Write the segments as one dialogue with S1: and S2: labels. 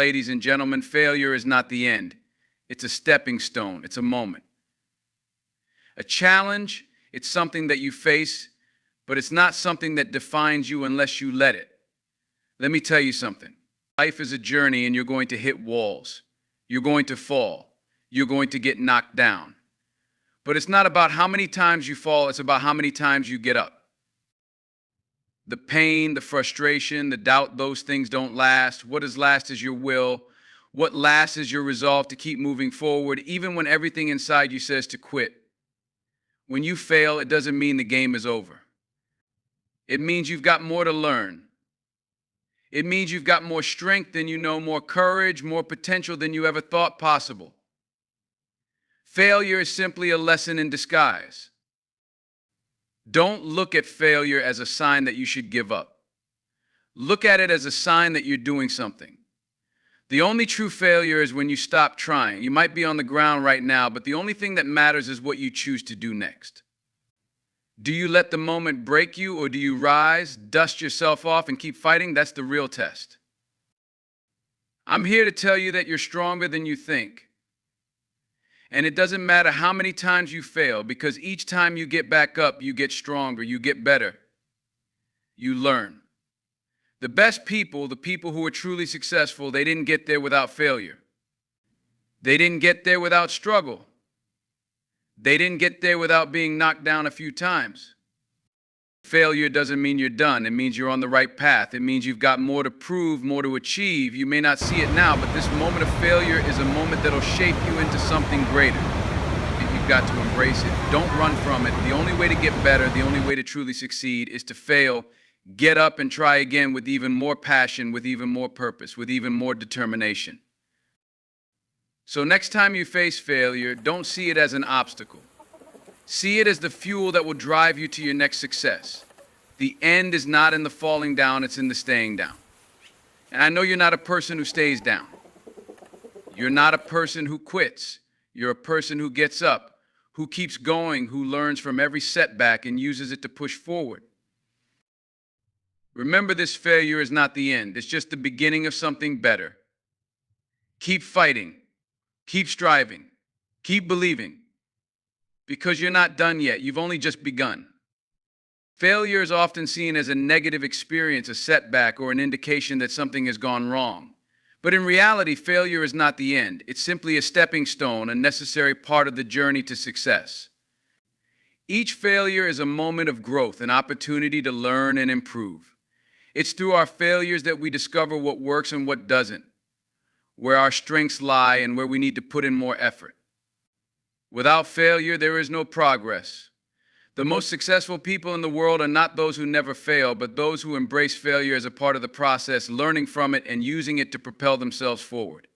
S1: Ladies and gentlemen, failure is not the end. It's a stepping stone. It's a moment. A challenge, it's something that you face, but it's not something that defines you unless you let it. Let me tell you something. Life is a journey and you're going to hit walls. You're going to fall. You're going to get knocked down. But it's not about how many times you fall, it's about how many times you get up. The pain, the frustration, the doubt, those things don't last. What does last is your will. What lasts is your resolve to keep moving forward, even when everything inside you says to quit. When you fail, it doesn't mean the game is over. It means you've got more to learn. It means you've got more strength than you know, more courage, more potential than you ever thought possible. Failure is simply a lesson in disguise. Don't look at failure as a sign that you should give up. Look at it as a sign that you're doing something. The only true failure is when you stop trying. You might be on the ground right now, but the only thing that matters is what you choose to do next. Do you let the moment break you, or do you rise, dust yourself off, and keep fighting? That's the real test. I'm here to tell you that you're stronger than you think. And it doesn't matter how many times you fail, because each time you get back up, you get stronger, you get better, you learn. The best people, the people who are truly successful, they didn't get there without failure. They didn't get there without struggle. They didn't get there without being knocked down a few times. Failure doesn't mean you're done. It means you're on the right path. It means you've got more to prove, more to achieve. You may not see it now, but this moment of failure is a moment that'll shape you into something greater. And you've got to embrace it. Don't run from it. The only way to get better, the only way to truly succeed is to fail, get up and try again with even more passion, with even more purpose, with even more determination. So next time you face failure, don't see it as an obstacle. See it as the fuel that will drive you to your next success. The end is not in the falling down, it's in the staying down. And I know you're not a person who stays down. You're not a person who quits. You're a person who gets up, who keeps going, who learns from every setback and uses it to push forward. Remember, this failure is not the end. It's just the beginning of something better. Keep fighting. Keep striving. Keep believing. Because you're not done yet. You've only just begun. Failure is often seen as a negative experience, a setback, or an indication that something has gone wrong. But in reality, failure is not the end. It's simply a stepping stone, a necessary part of the journey to success. Each failure is a moment of growth, an opportunity to learn and improve. It's through our failures that we discover what works and what doesn't, where our strengths lie and where we need to put in more effort. Without failure, there is no progress. The most successful people in the world are not those who never fail, but those who embrace failure as a part of the process, learning from it and using it to propel themselves forward.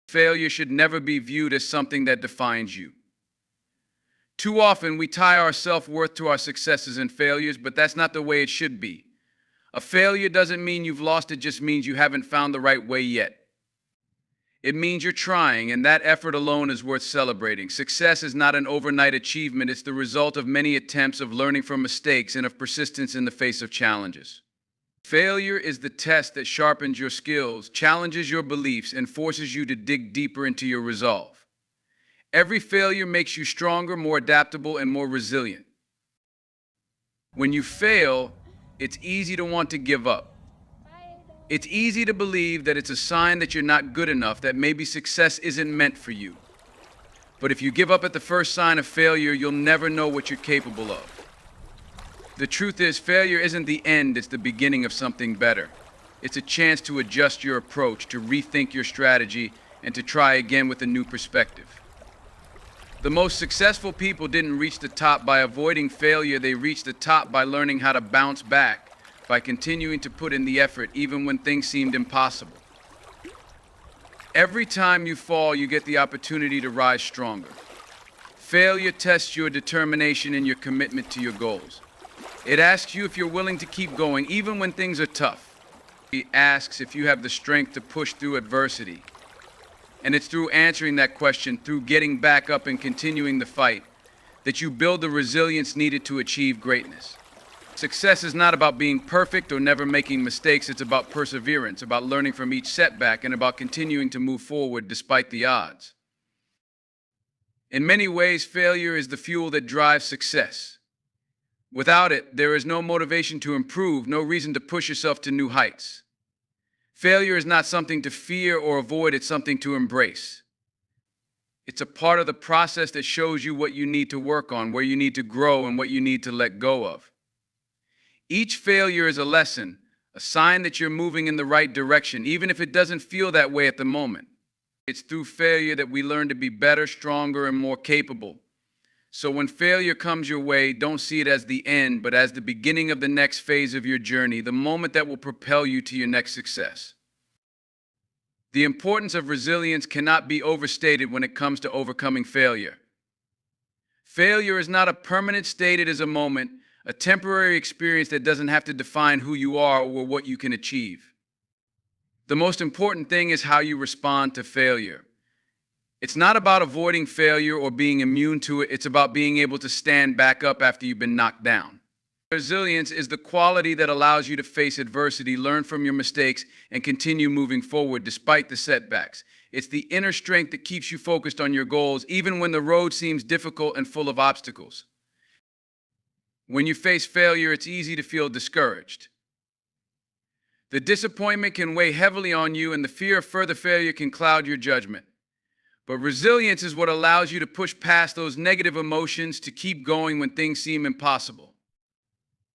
S1: Failure should never be viewed as something that defines you. Too often, we tie our self-worth to our successes and failures, but that's not the way it should be. A failure doesn't mean you've lost, it just means you haven't found the right way yet. It means you're trying, and that effort alone is worth celebrating. Success is not an overnight achievement. It's the result of many attempts, of learning from mistakes, and of persistence in the face of challenges. Failure is the test that sharpens your skills, challenges your beliefs, and forces you to dig deeper into your resolve. Every failure makes you stronger, more adaptable, and more resilient. When you fail, it's easy to want to give up. It's easy to believe that it's a sign that you're not good enough, that maybe success isn't meant for you. But if you give up at the first sign of failure, you'll never know what you're capable of. The truth is, failure isn't the end, it's the beginning of something better. It's a chance to adjust your approach, to rethink your strategy, and to try again with a new perspective. The most successful people didn't reach the top by avoiding failure, they reached the top by learning how to bounce back, by continuing to put in the effort even when things seemed impossible. Every time you fall, you get the opportunity to rise stronger. Failure tests your determination and your commitment to your goals. It asks you if you're willing to keep going even when things are tough. It asks if you have the strength to push through adversity. And it's through answering that question, through getting back up and continuing the fight, that you build the resilience needed to achieve greatness. Success is not about being perfect or never making mistakes. It's about perseverance, about learning from each setback, and about continuing to move forward despite the odds. In many ways, failure is the fuel that drives success. Without it, there is no motivation to improve, no reason to push yourself to new heights. Failure is not something to fear or avoid, it's something to embrace. It's a part of the process that shows you what you need to work on, where you need to grow, and what you need to let go of. Each failure is a lesson, a sign that you're moving in the right direction, even if it doesn't feel that way at the moment. It's through failure that we learn to be better, stronger, and more capable. So when failure comes your way, don't see it as the end, but as the beginning of the next phase of your journey, the moment that will propel you to your next success. The importance of resilience cannot be overstated when it comes to overcoming failure. Failure is not a permanent state, it is a moment, a temporary experience that doesn't have to define who you are or what you can achieve. The most important thing is how you respond to failure. It's not about avoiding failure or being immune to it, it's about being able to stand back up after you've been knocked down. Resilience is the quality that allows you to face adversity, learn from your mistakes, and continue moving forward despite the setbacks. It's the inner strength that keeps you focused on your goals, even when the road seems difficult and full of obstacles. When you face failure, it's easy to feel discouraged. The disappointment can weigh heavily on you, and the fear of further failure can cloud your judgment. But resilience is what allows you to push past those negative emotions, to keep going when things seem impossible.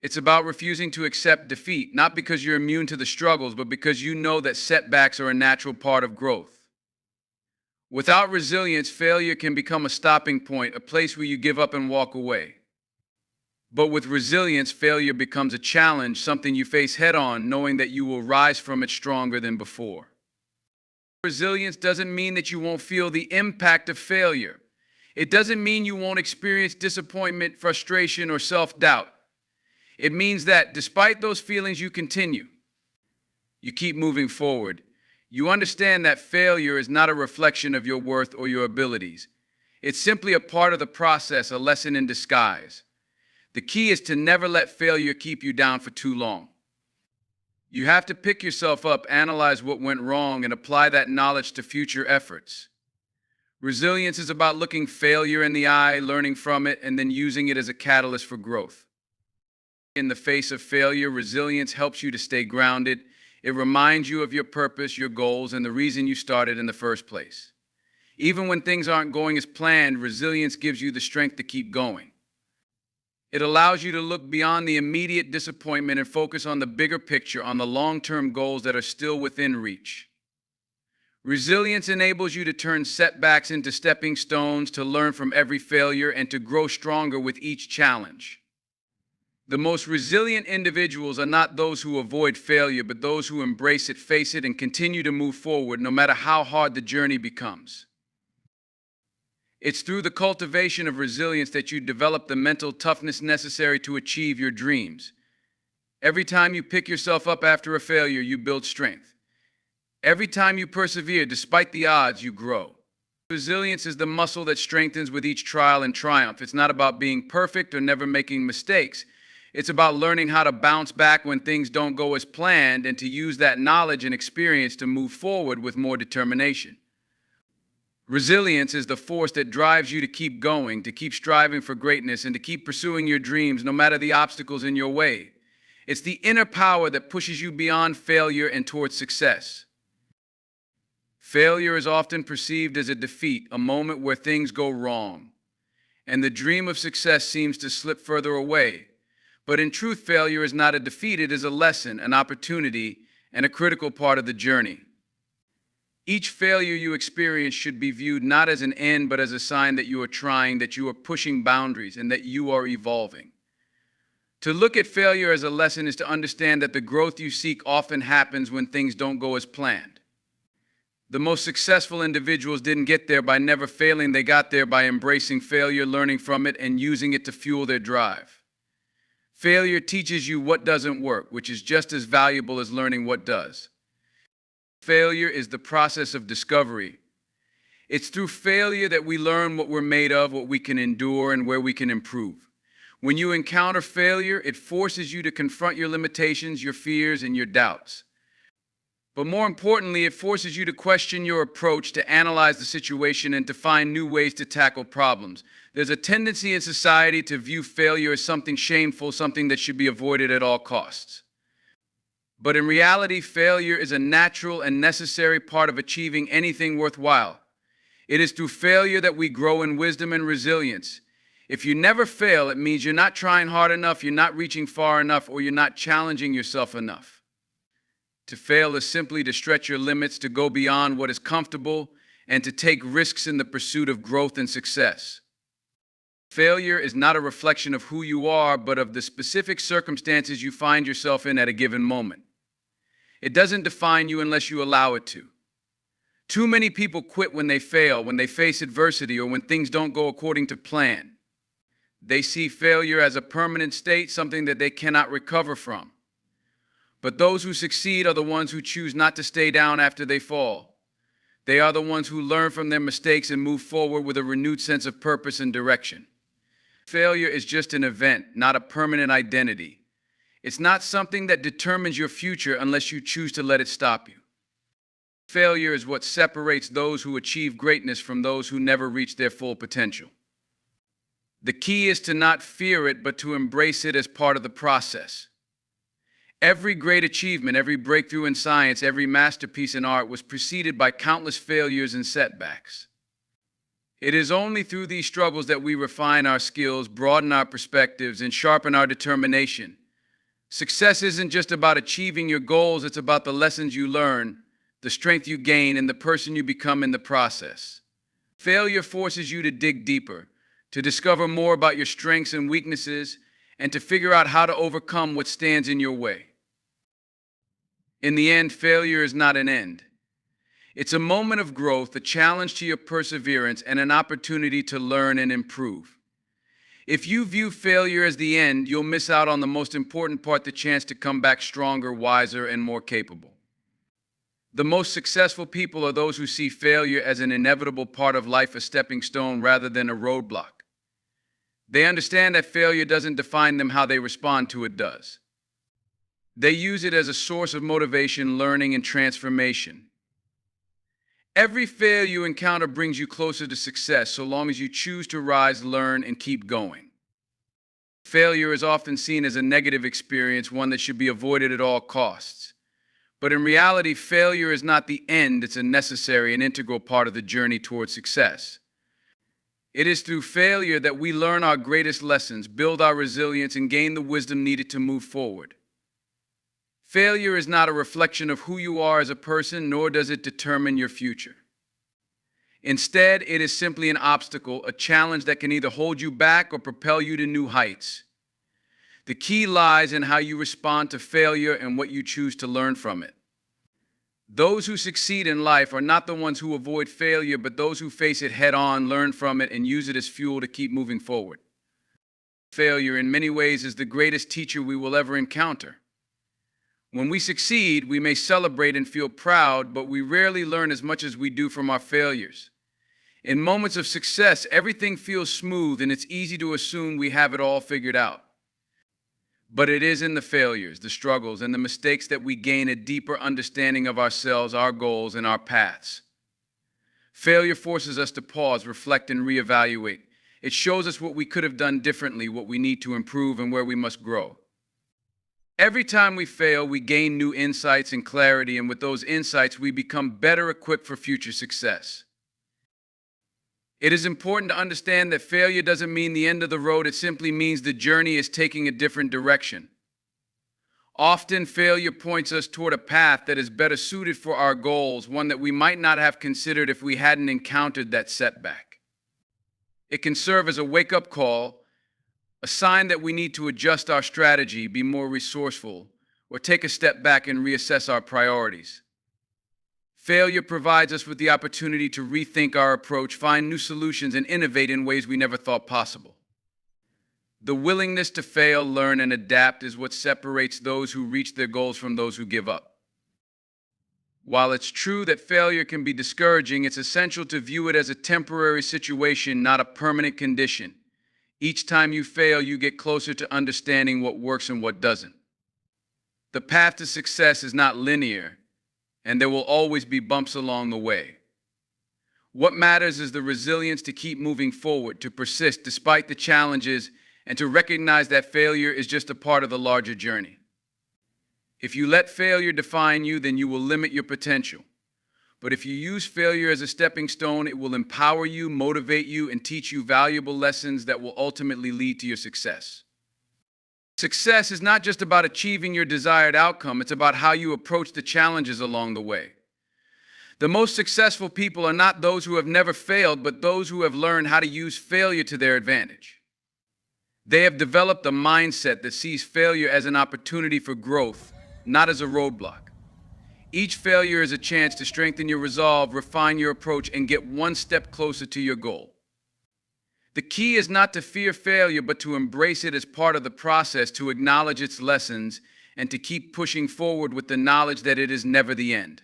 S1: It's about refusing to accept defeat, not because you're immune to the struggles, but because you know that setbacks are a natural part of growth. Without resilience, failure can become a stopping point, a place where you give up and walk away. But with resilience, failure becomes a challenge, something you face head-on, knowing that you will rise from it stronger than before. Resilience doesn't mean that you won't feel the impact of failure. It doesn't mean you won't experience disappointment, frustration, or self-doubt. It means that despite those feelings, you continue. You keep moving forward. You understand that failure is not a reflection of your worth or your abilities. It's simply a part of the process, a lesson in disguise. The key is to never let failure keep you down for too long. You have to pick yourself up, analyze what went wrong, and apply that knowledge to future efforts. Resilience is about looking failure in the eye, learning from it, and then using it as a catalyst for growth. In the face of failure, resilience helps you to stay grounded. It reminds you of your purpose, your goals, and the reason you started in the first place. Even when things aren't going as planned, resilience gives you the strength to keep going. It allows you to look beyond the immediate disappointment and focus on the bigger picture, on the long-term goals that are still within reach. Resilience enables you to turn setbacks into stepping stones, to learn from every failure, and to grow stronger with each challenge. The most resilient individuals are not those who avoid failure, but those who embrace it, face it, and continue to move forward no matter how hard the journey becomes. It's through the cultivation of resilience that you develop the mental toughness necessary to achieve your dreams. Every time you pick yourself up after a failure, you build strength. Every time you persevere despite the odds, you grow. Resilience is the muscle that strengthens with each trial and triumph. It's not about being perfect or never making mistakes. It's about learning how to bounce back when things don't go as planned, and to use that knowledge and experience to move forward with more determination. Resilience is the force that drives you to keep going, to keep striving for greatness, and to keep pursuing your dreams no matter the obstacles in your way. It's the inner power that pushes you beyond failure and towards success. Failure is often perceived as a defeat, a moment where things go wrong, and the dream of success seems to slip further away. But in truth, failure is not a defeat, it is a lesson, an opportunity, and a critical part of the journey. Each failure you experience should be viewed not as an end, but as a sign that you are trying, that you are pushing boundaries, and that you are evolving. To look at failure as a lesson is to understand that the growth you seek often happens when things don't go as planned. The most successful individuals didn't get there by never failing, they got there by embracing failure, learning from it, and using it to fuel their drive. Failure teaches you what doesn't work, which is just as valuable as learning what does. Failure is the process of discovery. It's through failure that we learn what we're made of, what we can endure, and where we can improve. When you encounter failure, it forces you to confront your limitations, your fears, and your doubts. But more importantly, it forces you to question your approach, to analyze the situation, and to find new ways to tackle problems. There's a tendency in society to view failure as something shameful, something that should be avoided at all costs. But in reality, failure is a natural and necessary part of achieving anything worthwhile. It is through failure that we grow in wisdom and resilience. If you never fail, it means you're not trying hard enough, you're not reaching far enough, or you're not challenging yourself enough. To fail is simply to stretch your limits, to go beyond what is comfortable, and to take risks in the pursuit of growth and success. Failure is not a reflection of who you are, but of the specific circumstances you find yourself in at a given moment. It doesn't define you unless you allow it to. Too many people quit when they fail, when they face adversity, or when things don't go according to plan. They see failure as a permanent state, something that they cannot recover from. But those who succeed are the ones who choose not to stay down after they fall. They are the ones who learn from their mistakes and move forward with a renewed sense of purpose and direction. Failure is just an event, not a permanent identity. It's not something that determines your future unless you choose to let it stop you. Failure is what separates those who achieve greatness from those who never reach their full potential. The key is to not fear it, but to embrace it as part of the process. Every great achievement, every breakthrough in science, every masterpiece in art was preceded by countless failures and setbacks. It is only through these struggles that we refine our skills, broaden our perspectives, and sharpen our determination. Success isn't just about achieving your goals, it's about the lessons you learn, the strength you gain, and the person you become in the process. Failure forces you to dig deeper, to discover more about your strengths and weaknesses, and to figure out how to overcome what stands in your way. In the end, failure is not an end. It's a moment of growth, a challenge to your perseverance, and an opportunity to learn and improve. If you view failure as the end, you'll miss out on the most important part, the chance to come back stronger, wiser, and more capable. The most successful people are those who see failure as an inevitable part of life, a stepping stone rather than a roadblock. They understand that failure doesn't define them, how they respond to it does. They use it as a source of motivation, learning, and transformation. Every failure you encounter brings you closer to success, so long as you choose to rise, learn, and keep going. Failure is often seen as a negative experience, one that should be avoided at all costs. But in reality, failure is not the end, it's a necessary and integral part of the journey towards success. It is through failure that we learn our greatest lessons, build our resilience, and gain the wisdom needed to move forward. Failure is not a reflection of who you are as a person, nor does it determine your future. Instead, it is simply an obstacle, a challenge that can either hold you back or propel you to new heights. The key lies in how you respond to failure and what you choose to learn from it. Those who succeed in life are not the ones who avoid failure, but those who face it head-on, learn from it, and use it as fuel to keep moving forward. Failure, in many ways, is the greatest teacher we will ever encounter. When we succeed, we may celebrate and feel proud, but we rarely learn as much as we do from our failures. In moments of success, everything feels smooth, and it's easy to assume we have it all figured out. But it is in the failures, the struggles, and the mistakes that we gain a deeper understanding of ourselves, our goals, and our paths. Failure forces us to pause, reflect, and reevaluate. It shows us what we could have done differently, what we need to improve, and where we must grow. Every time we fail, we gain new insights and clarity, and with those insights, we become better equipped for future success. It is important to understand that failure doesn't mean the end of the road, it simply means the journey is taking a different direction. Often, failure points us toward a path that is better suited for our goals, one that we might not have considered if we hadn't encountered that setback. It can serve as a wake-up call, a sign that we need to adjust our strategy, be more resourceful, or take a step back and reassess our priorities. Failure provides us with the opportunity to rethink our approach, find new solutions, and innovate in ways we never thought possible. The willingness to fail, learn, and adapt is what separates those who reach their goals from those who give up. While it's true that failure can be discouraging, it's essential to view it as a temporary situation, not a permanent condition. Each time you fail, you get closer to understanding what works and what doesn't. The path to success is not linear, and there will always be bumps along the way. What matters is the resilience to keep moving forward, to persist despite the challenges, and to recognize that failure is just a part of the larger journey. If you let failure define you, then you will limit your potential. But if you use failure as a stepping stone, it will empower you, motivate you, and teach you valuable lessons that will ultimately lead to your success. Success is not just about achieving your desired outcome, it's about how you approach the challenges along the way. The most successful people are not those who have never failed, but those who have learned how to use failure to their advantage. They have developed a mindset that sees failure as an opportunity for growth, not as a roadblock. Each failure is a chance to strengthen your resolve, refine your approach, and get one step closer to your goal. The key is not to fear failure, but to embrace it as part of the process, to acknowledge its lessons, and to keep pushing forward with the knowledge that it is never the end.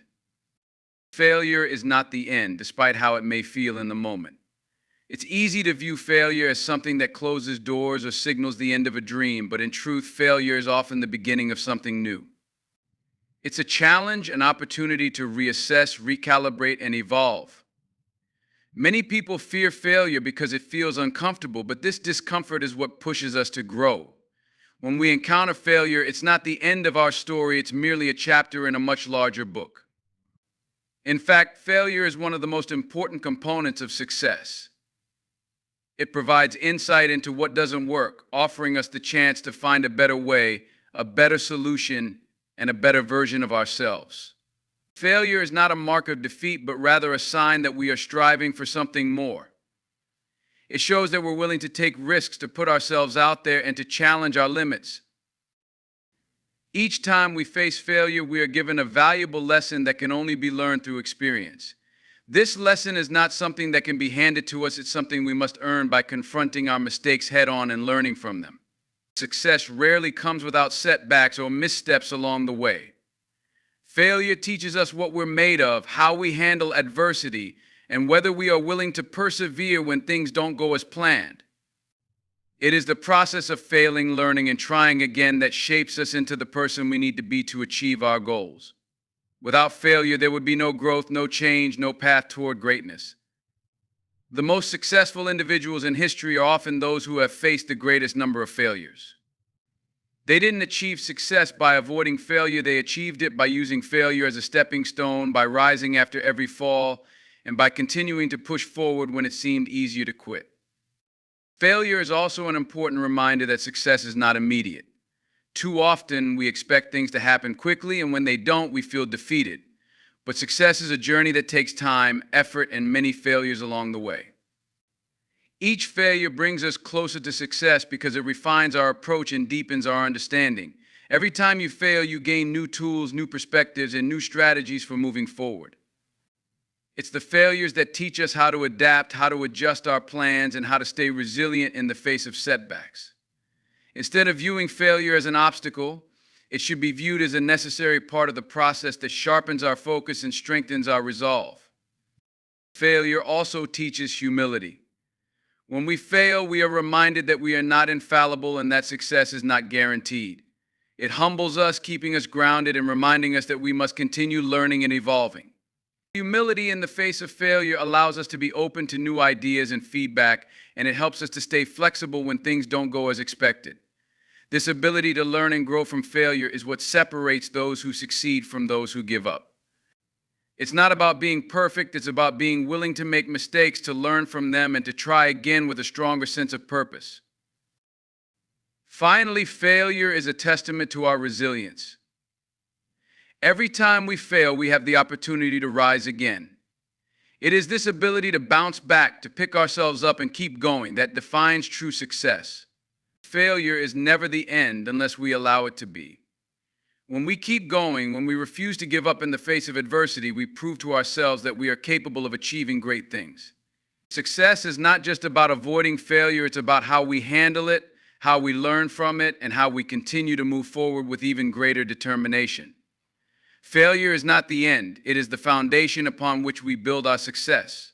S1: Failure is not the end, despite how it may feel in the moment. It's easy to view failure as something that closes doors or signals the end of a dream, but in truth, failure is often the beginning of something new. It's a challenge, an opportunity to reassess, recalibrate, and evolve. Many people fear failure because it feels uncomfortable, but this discomfort is what pushes us to grow. When we encounter failure, it's not the end of our story, it's merely a chapter in a much larger book. In fact, failure is one of the most important components of success. It provides insight into what doesn't work, offering us the chance to find a better way, a better solution, and a better version of ourselves. Failure is not a mark of defeat, but rather a sign that we are striving for something more. It shows that we're willing to take risks, to put ourselves out there, and to challenge our limits. Each time we face failure, we are given a valuable lesson that can only be learned through experience. This lesson is not something that can be handed to us, it's something we must earn by confronting our mistakes head-on and learning from them. Success rarely comes without setbacks or missteps along the way. Failure teaches us what we're made of, how we handle adversity, and whether we are willing to persevere when things don't go as planned. It is the process of failing, learning, and trying again that shapes us into the person we need to be to achieve our goals. Without failure, there would be no growth, no change, no path toward greatness. The most successful individuals in history are often those who have faced the greatest number of failures. They didn't achieve success by avoiding failure, they achieved it by using failure as a stepping stone, by rising after every fall, and by continuing to push forward when it seemed easier to quit. Failure is also an important reminder that success is not immediate. Too often, we expect things to happen quickly, and when they don't, we feel defeated. But success is a journey that takes time, effort, and many failures along the way. Each failure brings us closer to success because it refines our approach and deepens our understanding. Every time you fail, you gain new tools, new perspectives, and new strategies for moving forward. It's the failures that teach us how to adapt, how to adjust our plans, and how to stay resilient in the face of setbacks. Instead of viewing failure as an obstacle, it should be viewed as a necessary part of the process that sharpens our focus and strengthens our resolve. Failure also teaches humility. When we fail, we are reminded that we are not infallible and that success is not guaranteed. It humbles us, keeping us grounded and reminding us that we must continue learning and evolving. Humility in the face of failure allows us to be open to new ideas and feedback, and it helps us to stay flexible when things don't go as expected. This ability to learn and grow from failure is what separates those who succeed from those who give up. It's not about being perfect, it's about being willing to make mistakes, to learn from them, and to try again with a stronger sense of purpose. Finally, failure is a testament to our resilience. Every time we fail, we have the opportunity to rise again. It is this ability to bounce back, to pick ourselves up and keep going, that defines true success. Failure is never the end unless we allow it to be. When we keep going, when we refuse to give up in the face of adversity, we prove to ourselves that we are capable of achieving great things. Success is not just about avoiding failure, it's about how we handle it, how we learn from it, and how we continue to move forward with even greater determination. Failure is not the end, it is the foundation upon which we build our success.